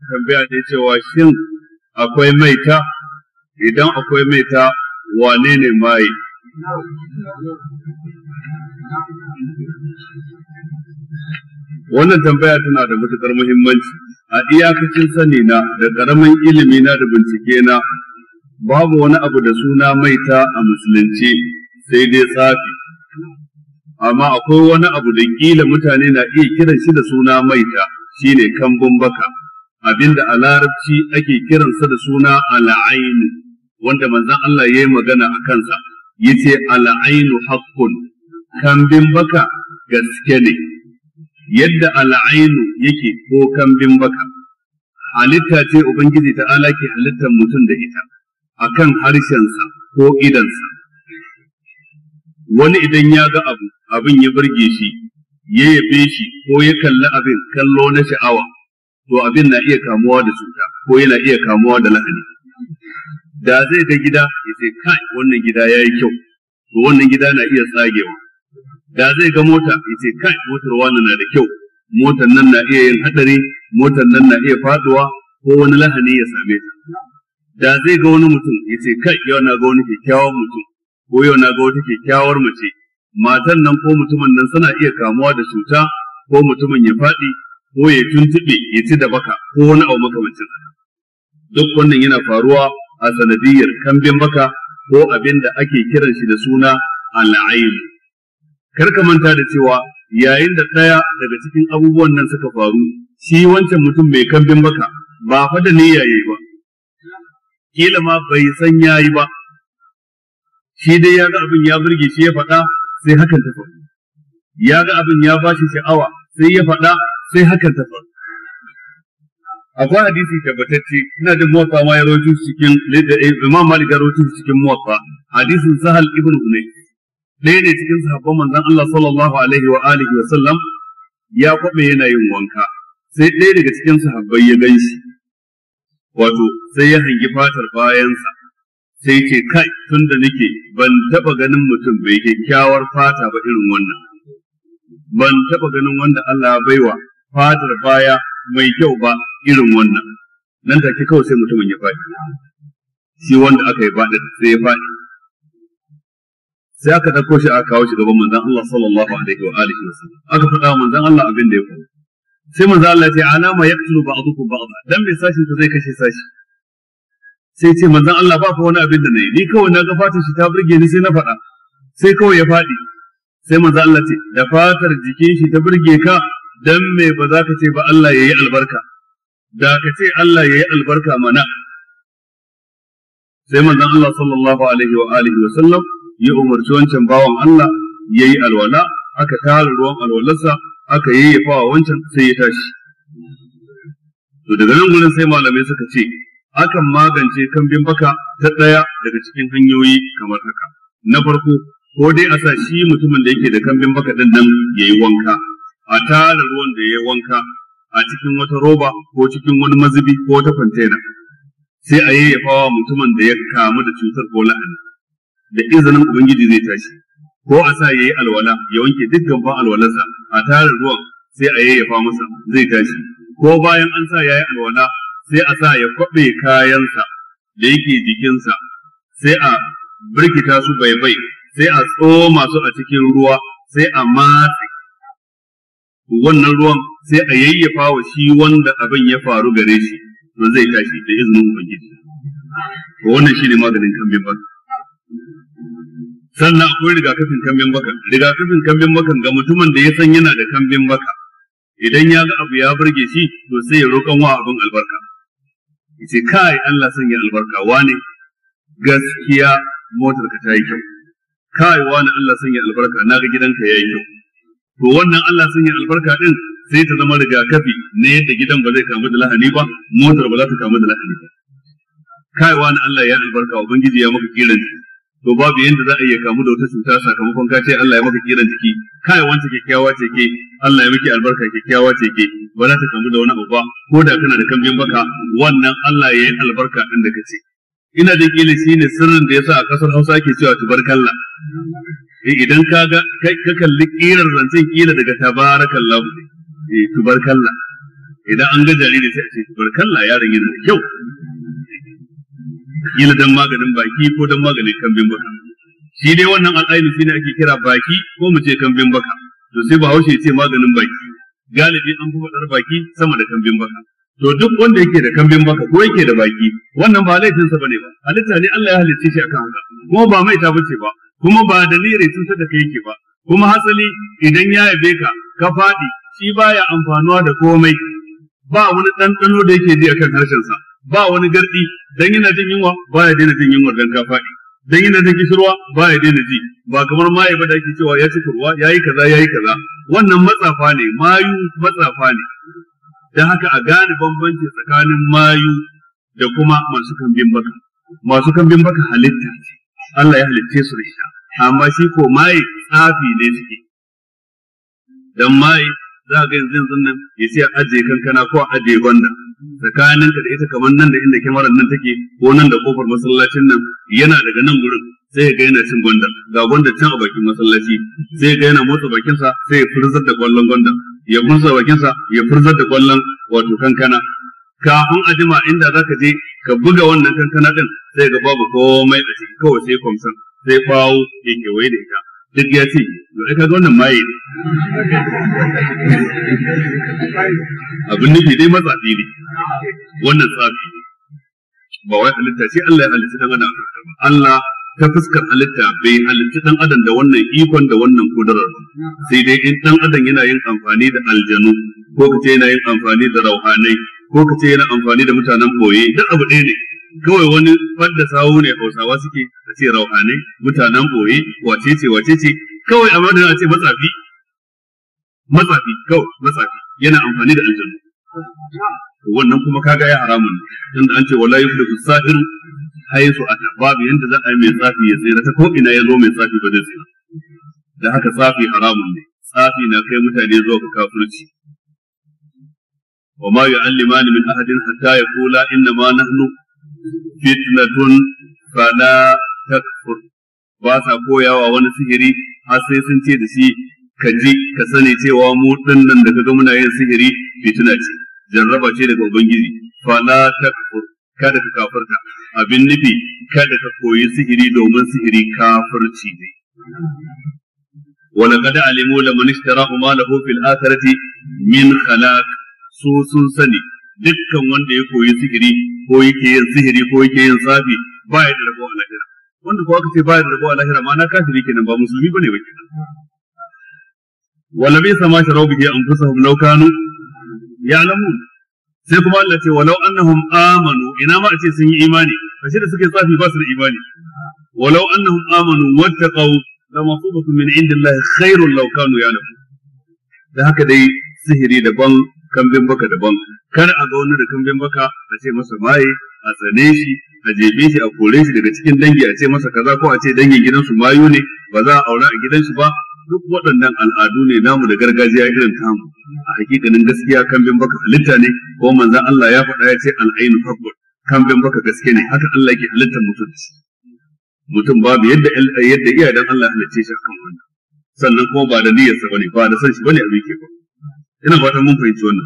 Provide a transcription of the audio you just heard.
tambaya ne cewa shin akwai maita? Idan akwai maita, wane ne mai? Wannan tambaya tana da matuƙar muhimmanci. A iyakacin sani na da ƙaramin ilimi na da bincike na, babu wani abu da suna maita a musulunci sai dai tsafi. Amma akwai wani abu da kila mutane na iya kiran shi da suna maita, shine kambun baka, abinda a larabci ake kiransa da suna al'ainu, wanda manzon Allah ya yi magana a kansa, yace al'ainu haqqun, kambin baka gaske ne. Yadda al'ainu yake ko kambin baka, halitta ce Ubangiji ta'ala ke halittar mutum da ita, akan harshensa ko idansa. Wani idan ya ga abin ya burge shi, ya yabe shi ko ya kalli abin kallo na sha'awa, to abin na iya kamuwa da cuta ko yana iya kamuwa da lahani. Da zai ga gida ya ce kai wannan gida ya yi kyau, to wannan gida na iya tsagewa. Da zai ga mota ya ce kai motar wani na da kyau, motar nan na iya yin hadari, motar nan na iya faduwa ko wani lahani ya same ta. Da zai ga wani mutum ya ce kai yau na ga wani kyakkyawan mutum, ko yau na ga wata kyakkyawar mace, matan nan ko mutumin nan suna iya kamuwa da cuta, ko mutumin ya faɗi ko ya tuntuɓe ya ci da baka ko wani abu makamancin haka. Duk wannan yana faruwa a sanadiyar kambin baka ko abin da ake kiran shi da suna al'ain. Kar ka manta da cewa yayin da ɗaya daga cikin abubuwan nan suka faru, shi wancan mutum mai kambin baka ba fa da niyya yayi ba, kila ma bai san yayi ba, shi dai ya ga abin ya burge shi ya faɗa sai hakan ta faru, ya ga abin ya bashi sha'awa sai ya faɗa sai hakan ta faru. Akwai hadisi tabbatacce, ina jin Muwatta ma ya rawaito cikin Imam Malik ya rawaito cikin Muwatta, hadisin Sahal ibn Hunayf, ɗaya ne cikin sahabban manzon Allah sallallahu alaihi wa alihi wa sallam, ya kwabe yana yin wanka, sai ɗaya daga cikin sahabbai ya ganshi, wato sai ya hangi fatar bayansa, sai ce kai tun da nake ban taɓa ganin mutum bai kyakkyawar fata ba irin wannan, ban taɓa ganin wanda Allah ya baiwa fatar baya mai kyau ba irin wannan. Nan take kawai sai mutumin ya faɗi, shi wanda aka yi faɗi sai ya faɗi, sai aka ɗauko shi aka kawo shi gaban manzon Allah sallallahu alaihi wa alihi wa sallam, aka faɗa wa manzon Allah abin da ya faru. Sai manzon Allah ya ce alama yaqtulu ba'dukum ba'da, dan me sashin ku zai kashe sashi. Sai ce manzon Allah ba fa wani abin da nayi, ni kawai na ga fatar shi ta burge ni sai na faɗa, sai kawai ya faɗi. Sai manzon Allah ce da fatar jikin shi ta burge ka, dan me ba za ka ce ba Allah yayi albarka, da ka ce Allah yayi albarka mana. Sai manzon Allah sallallahu alaihi wa alihi wa sallam ya umarci wancan bawan Allah yayi alwala, aka tara ruwan alwalarsa aka yayyafa wa wancan sai ya tashi. To daga nan gurin sai malamai suka ce akan magance kambin baka ta ɗaya daga cikin hanyoyi kamar haka. Na farko, ko dai a sa shi mutumin da yake da kambin baka din nan yayi wanka, a tara ruwan da yayi wanka a cikin wata roba ko cikin wani mazubi ko wata kwantena, sai a yayyafa wa mutumin da ya kamu da cutar ko lahani, da izinin Ubangiji zai tashi. Ko a sa yayi alwala ya wanke dukkan ban alwalarsa, a tara ruwan sai a yayyafa masa zai tashi. Ko bayan an sa yayi alwala sai a sa ya kwaɓe kayansa da yake jikinsa, sai a birkita su bai sai a tsoma su a cikin ruwa sai a matse wannan ruwan sai a yayyafa wa shi wanda abin ya faru gare shi, to zai tashi da izinin Ubangiji. To wannan shine maganin kambin baka. Sannan akwai rigakafin kambin baka. Rigakafin kambin baka ga mutumin da ya san yana da kambin baka, idan ya ga abu ya burge shi to sai ya roƙan wa abin albarka, yace kai Allah sanya albarka, wane gaskiya motar ka ta yi kyau, kai wani Allah sanya albarka, na ga gidanka yayi kyau. To wannan Allah sanya albarka din sai ta zama rigakafi ne yadda gidan ba zai kamu da lahani ba, motar ba za ta kamu da lahani ba. Kai wani Allah ya albarka, Ubangiji ya maka kiran jiki, to babu yanda za a iya kamu da wata cuta sakamakon ka ce Allah ya maka kiran jiki. Kai wanda kyakkyawa ce ke, Allah ya miki albarka, kyakkyawa ce ke, ba za ta kamu da wani abu ba, ko da kana da kambin baka, wannan Allah ya yi albarka din da kace. Ina da kila shine sirrin da yasa a kasar Hausa ake cewa tubarkalla. Idan ka ga ka kalli kirar zancen kila daga tabarakallahu, tubarkalla. idan an ga jariri sai a ce barkalla yaron yana da kyau, kila dan maganin baki ko dan maganin kambin baka. Shi dai wannan al'ainu shine ake kira baki ko mu ce kambin baka. To sai Bahaushe ya ce maganin baki, galibi an fi faɗar baki sama da kambin baka. To duk wanda yake da kambin baka ko yake da baki, wannan ba laifinsa bane ba, halitta ne Allah ya halicce shi akan haka, kuma ba mai ta bace ba, kuma ba da niyyar cutar da kai yake ba, kuma hasali idan ya yabe ka ka faɗi, shi baya amfanuwa da komai, ba wani ɗanɗano da yake ji akan harshensa, ba wani gardi, dan yana jin yunwa baya daina jin yunwar dan ka faɗi, dan yana jin kishirwa baya daina ji, ba kamar maye ba da ake cewa ya ci kurwa yayi kaza, wannan matsafa ne, mayu matsafa ne. Da haka a gane bambanci tsakanin mayu da kuma masu kambin baka. Masu kambin baka halitta ce, Allah ya halitte su da shi, amma shi ko maye tsafi ne suke. Dan maye za ga yanzu nan ya ce ajiye kankana ko ajiye gwanda, tsakaninka da ita kamar nan da inda kyamarar nan take ko nan da kofar masallacin nan, yana daga nan gurin sai ga yana cin gwanda, ga gwanda can a bakin masallaci, sai ga yana motsa bakinsa sai ya furzar da kwallon gwanda, ya furza bakinsa ya furzar da kwallon wato kankana. Kafin a jima inda za ka je ka buga wannan kankana din sai ga babu komai a ciki, kawai sai kwamsan sai bawo ya kewaye da ita, duk ya ce to ka ga wannan maye ne. Abin nufi dai matsafi ne, wannan tsafi ne, ba wai halitta ce Allah ya halitta dan adam. Allah ta fuskar halitta bai halitta dan adam da wannan ikon da wannan kudurar, sai dai in dan adam yana yin amfani da aljanu, ko kace yana yin amfani da rauhanai, ko kace yana amfani da mutanen boye, duk abu ɗaya ne, kawai wani fadda sawu ne Hausawa suke a ce rauhanai, mutanen boye, wacece kawai amma da a ce matsafi kawai matsafi yana amfani da aljanu, wannan kuma kaga ya haramun ne, tunda an ce wala yuflihu sahiru haisu ata, babu yanda za a yi mai tsafi ya tsira ta ko ina ya zo mai tsafi ba zai tsira. Da haka tsafi haramun ne, tsafi na kai mutane zuwa ga kafirci. wa ma yu'allimani min ahadin hatta yaqula inna ma nahnu fitnatun fala takfur, ba sa koyawa wani sihiri har sai sun ce da shi ka ji ka sani cewa mu dinnan da kaga muna yin sihiri fitina ce, jarraba ce daga ubangiji, fala takfur, kada ka kafirta. Abin nufi kada ka koyi sihiri domin sihiri kafirci ne. ولقد علموا لمن اشتراه ما له في الآخرة من خلاق, su sun sani dukkan wanda ya koyi sihiri ko yake yin sihiri ko yake yin tsafi ba ya da rabo a lahira. Wanda ko aka ce ba ya da rabo a lahira ma na kafiri kenan, ba musulmi bane ba kenan. wala bi sama sharau bihi anfusahum law kanu ya'lamun, sai kuma Allah ce walau annahum amanu, ina ma a ce sun yi imani, ashe da suke tsafi ba su da imani. walau annahum amanu wattaqau lama subatun min indillahi khairun law kanu ya'lamun. Da haka dai sihiri daban, kambin baka daban. Kar a ga wani da kambin baka a ce masa maye, a tsane shi, a jefe shi, a kore shi daga cikin dangi, a ce masa kaza, ko a ce dangin gidansu mayu ne, ba za a aura a gidansu ba. Duk waɗannan al'adu ne namu da gargajiya irin tamu. A hakikanin gaskiya kambin baka halitta ne, ko manzon Allah ya faɗa ya ce al'ainu haqqun, kambin baka gaske ne, haka Allah yake halittar mutum. Mutum babu yadda iya dan Allah halicce shi akan wannan, sannan kuma ba da niyyarsa bane, ba da san shi bane abin ke ba. Ina fatan mun fahimci wannan.